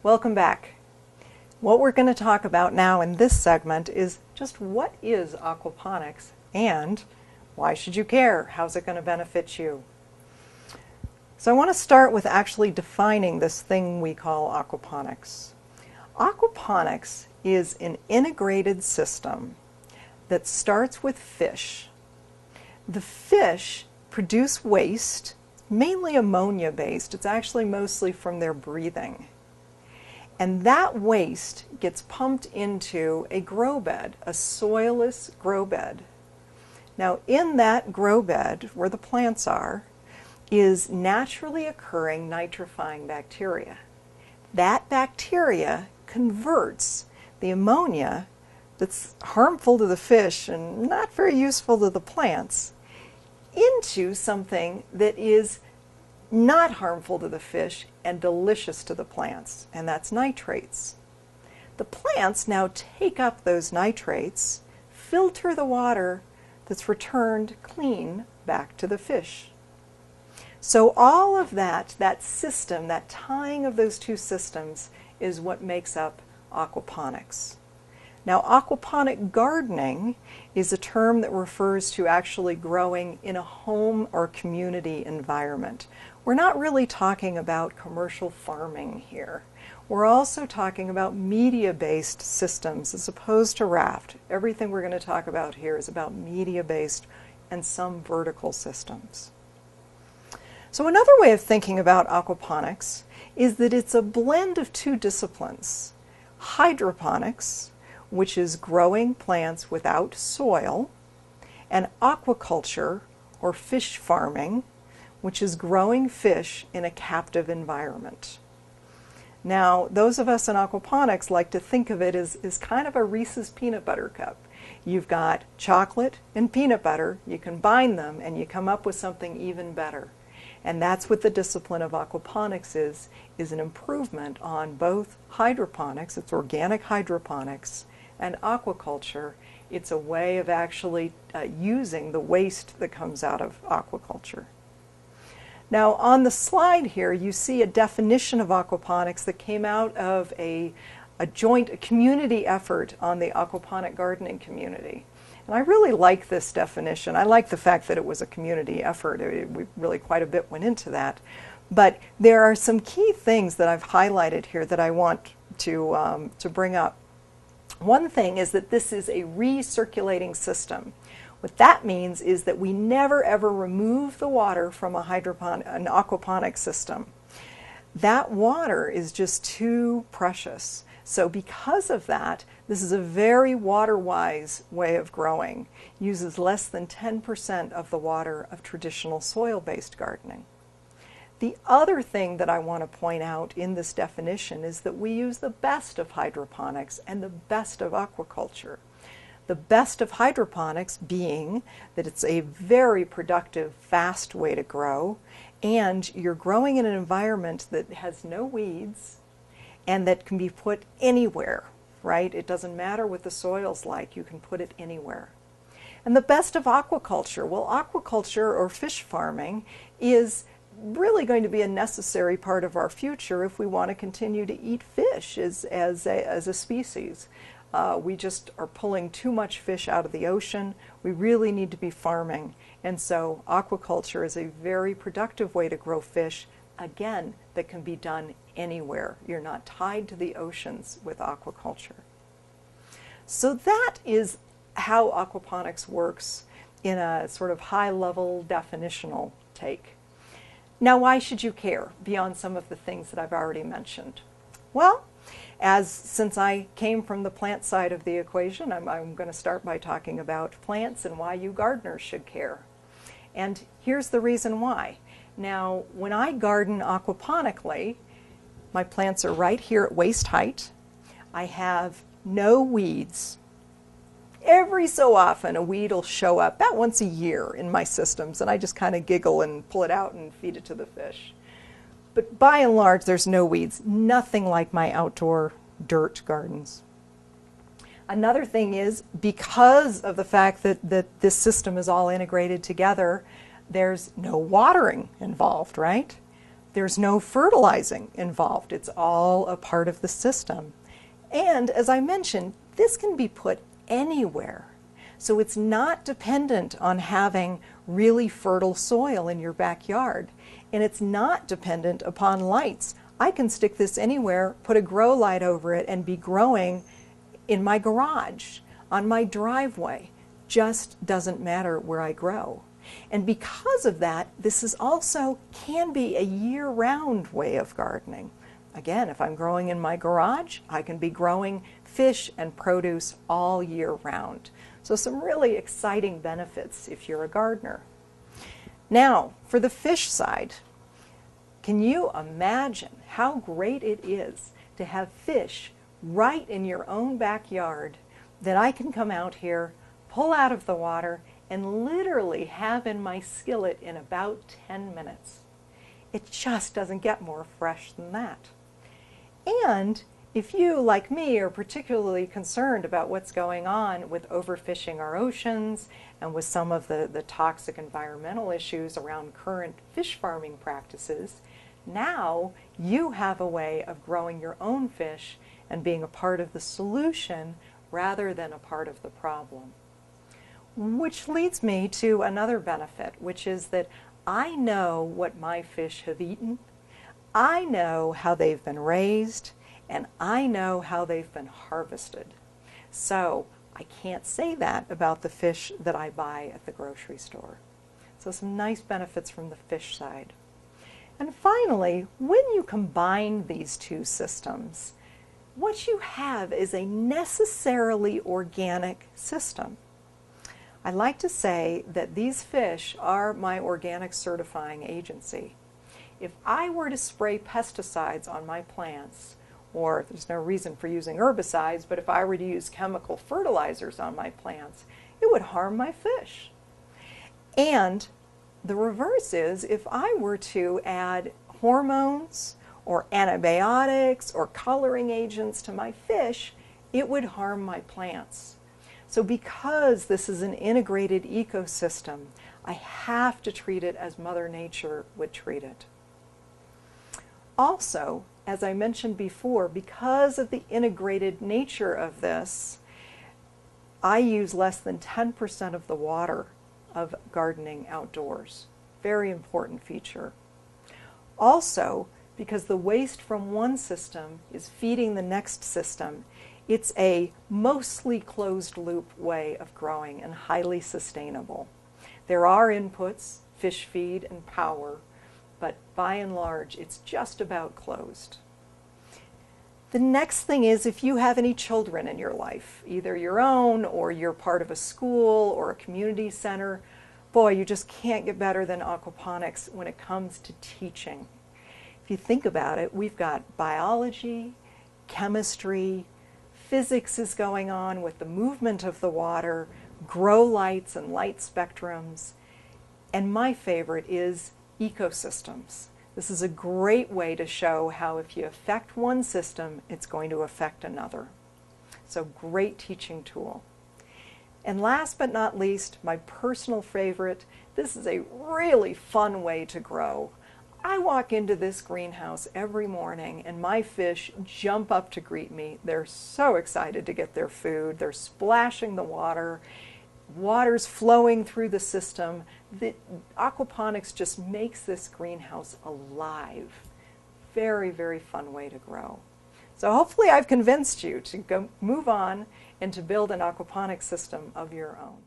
Welcome back. What we're going to talk about now in this segment is just what is aquaponics and why should you care? How's it going to benefit you? So I want to start with actually defining this thing we call aquaponics. Aquaponics is an integrated system that starts with fish. The fish produce waste, mainly ammonia based. It's actually mostly from their breathing. And that waste gets pumped into a grow bed, a soilless grow bed. Now in that grow bed, where the plants are, is naturally occurring nitrifying bacteria. That bacteria converts the ammonia that's harmful to the fish and not very useful to the plants into something that is not harmful to the fish and delicious to the plants, and that's nitrates. The plants now take up those nitrates, filter the water that's returned clean back to the fish. So all of that system, that tying of those two systems is what makes up aquaponics. Now, aquaponic gardening is a term that refers to actually growing in a home or community environment. We're not really talking about commercial farming here. We're also talking about media-based systems as opposed to raft. Everything we're going to talk about here is about media-based and some vertical systems. So another way of thinking about aquaponics is that it's a blend of two disciplines: hydroponics, which is growing plants without soil, and aquaculture, or fish farming, which is growing fish in a captive environment. Now, those of us in aquaponics like to think of it as kind of a Reese's peanut butter cup. You've got chocolate and peanut butter, you combine them and you come up with something even better. And that's what the discipline of aquaponics is an improvement on both hydroponics, it's organic hydroponics, and aquaculture. It's a way of actually using the waste that comes out of aquaculture. Now on the slide here you see a definition of aquaponics that came out of a joint community effort on the aquaponic gardening community. And I really like this definition. I like the fact that it was a community effort. Really quite a bit went into that. But there are some key things that I've highlighted here that I want to bring up. One thing is that this is a recirculating system. What that means is that we never ever remove the water from an aquaponic system. That water is just too precious. So because of that, this is a very water-wise way of growing. It uses less than 10% of the water of traditional soil-based gardening. The other thing that I want to point out in this definition is that we use the best of hydroponics and the best of aquaculture. The best of hydroponics being that it's a very productive, fast way to grow, and you're growing in an environment that has no weeds and that can be put anywhere, right? It doesn't matter what the soil's like, you can put it anywhere. And the best of aquaculture, well, aquaculture or fish farming is really going to be a necessary part of our future if we want to continue to eat fish as a species. We just are pulling too much fish out of the ocean. We really need to be farming. And so aquaculture is a very productive way to grow fish, again, that can be done anywhere. You're not tied to the oceans with aquaculture. So that is how aquaponics works in a sort of high-level definitional take. Now, why should you care beyond some of the things that I've already mentioned? Well, since I came from the plant side of the equation, I'm going to start by talking about plants and why you gardeners should care. And here's the reason why. Now, when I garden aquaponically, my plants are right here at waist height. I have no weeds. Every so often a weed will show up, about once a year in my systems, and I just kind of giggle and pull it out and feed it to the fish. But by and large, there's no weeds, nothing like my outdoor dirt gardens. Another thing is, because of the fact that this system is all integrated together, there's no watering involved, right? There's no fertilizing involved. It's all a part of the system. And as I mentioned, this can be put anywhere. So it's not dependent on having really fertile soil in your backyard. And it's not dependent upon lights. I can stick this anywhere, put a grow light over it, and be growing in my garage, on my driveway. Just doesn't matter where I grow. And because of that, this is also can be a year-round way of gardening. Again, if I'm growing in my garage, I can be growing fish and produce all year round. So some really exciting benefits if you're a gardener. Now, for the fish side, can you imagine how great it is to have fish right in your own backyard that I can come out here, pull out of the water, and literally have in my skillet in about 10 minutes? It just doesn't get more fresh than that. And if you, like me, are particularly concerned about what's going on with overfishing our oceans and with some of the toxic environmental issues around current fish farming practices, now you have a way of growing your own fish and being a part of the solution rather than a part of the problem. Which leads me to another benefit, which is that I know what my fish have eaten, I know how they've been raised, and I know how they've been harvested. So I can't say that about the fish that I buy at the grocery store. So some nice benefits from the fish side. And finally, when you combine these two systems, what you have is a necessarily organic system. I like to say that these fish are my organic certifying agency. If I were to spray pesticides on my plants, or there's no reason for using herbicides, but if I were to use chemical fertilizers on my plants, it would harm my fish. And the reverse is, if I were to add hormones or antibiotics or coloring agents to my fish, it would harm my plants. So because this is an integrated ecosystem, I have to treat it as Mother Nature would treat it. Also, as I mentioned before, because of the integrated nature of this, I use less than 10% of the water of gardening outdoors. Very important feature. Also, because the waste from one system is feeding the next system, it's a mostly closed-loop way of growing and highly sustainable. There are inputs, fish feed and power, but by and large, it's just about closed. The next thing is, if you have any children in your life, either your own or you're part of a school or a community center, boy, you just can't get better than aquaponics when it comes to teaching. If you think about it, we've got biology, chemistry, physics is going on with the movement of the water, grow lights and light spectrums, and my favorite is ecosystems. This is a great way to show how if you affect one system, it's going to affect another. So great teaching tool. And last but not least, my personal favorite, this is a really fun way to grow. I walk into this greenhouse every morning and my fish jump up to greet me. They're so excited to get their food. They're splashing the water. Water's flowing through the system. The aquaponics just makes this greenhouse alive. Very, very fun way to grow. So hopefully I've convinced you to go move on and to build an aquaponics system of your own.